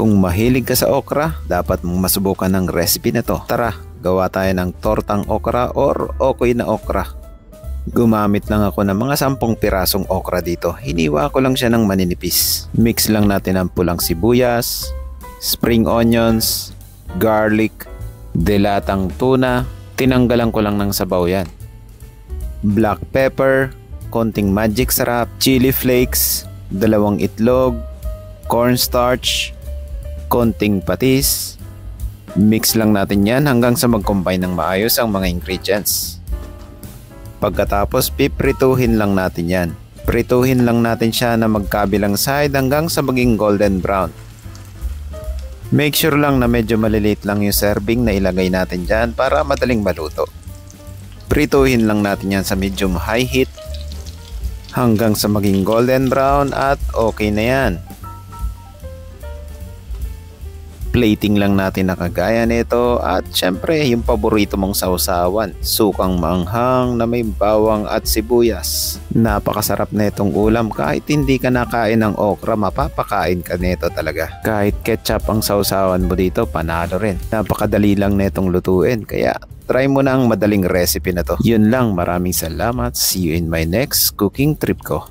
Kung mahilig ka sa okra, dapat mong masubukan ng recipe na to. Tara, gawa tayo ng tortang okra or okoy na okra. Gumamit lang ako ng mga 10 pirasong okra dito. Hiniwa ko lang siya ng maninipis. Mix lang natin ang pulang sibuyas, spring onions, garlic, delatang tuna. Tinanggalan ko lang ng sabaw yan. Black pepper, konting magic sarap, chili flakes, 2 itlog, cornstarch, konting patis. Mix lang natin yan hanggang sa mag-combine ng maayos ang mga ingredients. Pagkatapos piprituhin lang natin yan. Prituhin lang natin siya na magkabilang side hanggang sa maging golden brown. Make sure lang na medyo maliliit lang yung serving na ilagay natin dyan para madaling maluto. Prituhin lang natin yan sa medium high heat hanggang sa maging golden brown at okay na yan. Plating lang natin na kagaya nito at syempre yung paborito mong sausawan, sukang maanghang na may bawang at sibuyas. Napakasarap na itong ulam, kahit hindi ka nakain ng okra, mapapakain ka nito talaga. Kahit ketchup ang sausawan mo dito, panalo rin. Napakadali lang netong lutuin, kaya try mo na ang madaling recipe na to. Yun lang, maraming salamat. See you in my next cooking trip ko.